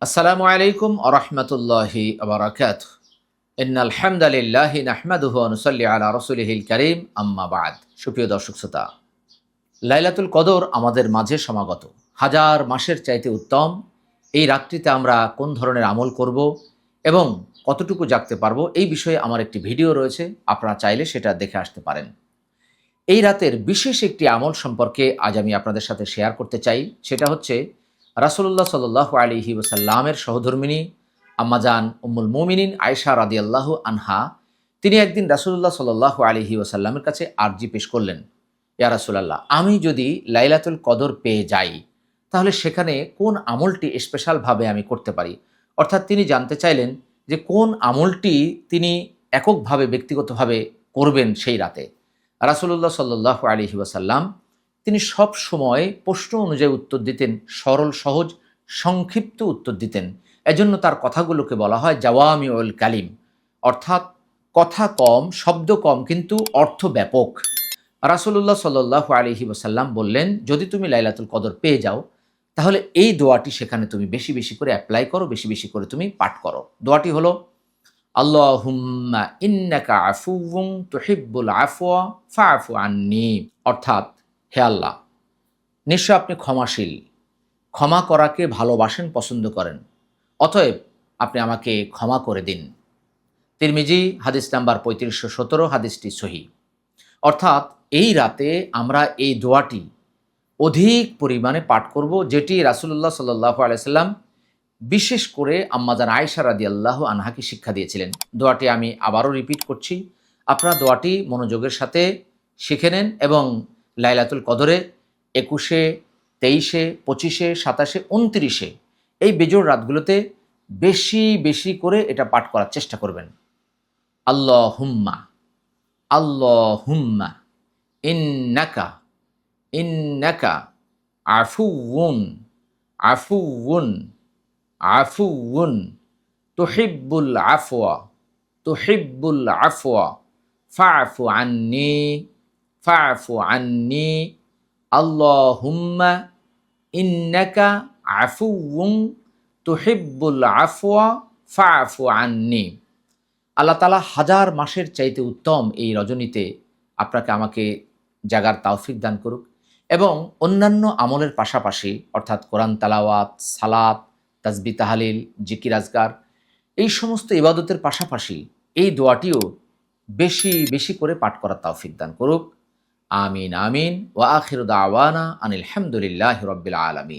আসসালামু আলাইকুম ওয়া রাহমাতুল্লাহি ওয়া বারাকাতুহু। ইন্নাল হামদালিল্লাহি নাহমাদুহু ওয়া নুসাল্লি আলা রাসূলিহিল কারীম, আম্মা বা'দ। সুপ্রিয় দর্শক শ্রোতা, লাইলাতুল কদর আমাদের মাঝে সমাগত। হাজার মাসের চাইতে উত্তম এই রাতটিতে আমরা কোন ধরনের আমল করব এবং কতটুকু জাগতে পারবো, এই বিষয়ে আমার একটি ভিডিও রয়েছে, আপনারা চাইলে সেটা দেখে আসতে পারেন। এই রাতের বিশেষ একটি আমল সম্পর্কে আজ আমি আপনাদের সাথে শেয়ার করতে চাই। সেটা হচ্ছে রাসূলুল্লাহ সাল্লাল্লাহু আলাইহি ওয়াসাল্লামের সহধর্মিণী আম্মাজান উম্মুল মুমিনিন আয়েশা রাদিয়াল্লাহু আনহা, তিনি একদিন রাসূলুল্লাহ সাল্লাল্লাহু আলাইহি ওয়াসাল্লামের কাছে আরজি পেশ করলেন, ইয়া রাসূলাল্লাহ, আমি যদি লাইলাতুল কদর পেয়ে যাই তাহলে সেখানে কোন আমলটি স্পেশালভাবে আমি করতে পারি। অর্থাৎ তিনি জানতে চাইলেন যে কোন আমলটি তিনি এককভাবে ব্যক্তিগতভাবে করবেন সেই রাতে। রাসূলুল্লাহ সাল্লাল্লাহু আলাইহি ওয়াসাল্লাম তিনি সব সময় প্রশ্ন অনুযায়ী উত্তর দিতেন, সরল সহজ সংক্ষিপ্ত উত্তর দিতেন। এজন্য তার কথাগুলোকে বলা হয় জাওয়ামিউল কালিম, অর্থাৎ কথা কম, শব্দ কম, কিন্তু অর্থ ব্যাপক। রাসূলুল্লাহ সাল্লাল্লাহু আলাইহি ওয়াসাল্লাম বললেন, যদি তুমি লাইলাতুল কদর পেয়ে যাও তাহলে এই দোয়াটি সেখানে তুমি বেশি বেশি করে অ্যাপ্লাই করো, বেশি বেশি করে তুমি পাঠ করো। দোয়াটি হলো আল্লাহুম্মা ইন্নাকা আফুউন তুহিব্বুল আফওয়া ফা'ফু আন্নি। অর্থাৎ, হে আল্লাহ, নিশ্চয় আপনি ক্ষমাশীল, ক্ষমা করাকে ভালোবাসেন, পছন্দ করেন, অতএব আপনি আমাকে ক্ষমা করে দিন। তিরমিজি হাদিস নাম্বার 3517, হাদিসটি সহিহ। অর্থাৎ এই রাতে আমরা এই দোয়াটি অধিক পরিমাণে পাঠ করব, যেটি রাসূলুল্লাহ সাল্লাল্লাহু আলাইহি সাল্লাম বিশেষ করে আম্মাজান আয়েশা রাদিয়াল্লাহু আনহাকে শিক্ষা দিয়েছিলেন। দোয়াটি আমি আবারও রিপিট করছি, আপনারা দোয়াটি মনোযোগের সাথে শিখে নেন এবং লাইলাতুল কদরে 21-এ, 23-এ, 25-এ, 27-এ, 29-এ এই বেজোড় রাতগুলোতে বেশি বেশি করে এটা পাঠ করার চেষ্টা করবেন। আল্লাহুম্মা, আল্লাহুম্মা ইন্নাকা, ইন্নাকা আফুউন, আফুউন, আফুউন তুহিব্বুল আফওয়া, তুহিব্বুল আফওয়া ফা'ফু আন্নি, ফা'ফু আন্নি। আল্লাহুম্মা ইন্নাকা আফুউন তুহিব্বুল আফওয়া ফা'ফু আন্নি। আল্লাহ তাআলা হাজার মাসের চাইতে উত্তম এই রজনীতে আপনাকে আমাকে জাগার তৌফিক দান করুক এবং অন্যান্য আমলের পাশাপাশি, অর্থাৎ কোরআন তেলাওয়াত, সালাত, তাসবিহ, তাহলিল, জিকির, আজকার, এই সমস্ত ইবাদতের পাশাপাশি এই দোয়াটিও বেশি বেশি করে পাঠ করার তৌফিক দান করুক। আমিন আমিন। ওয়া আখিরু দাওয়ানা আনিল হামদুলিল্লাহি রাব্বিল আলামিন।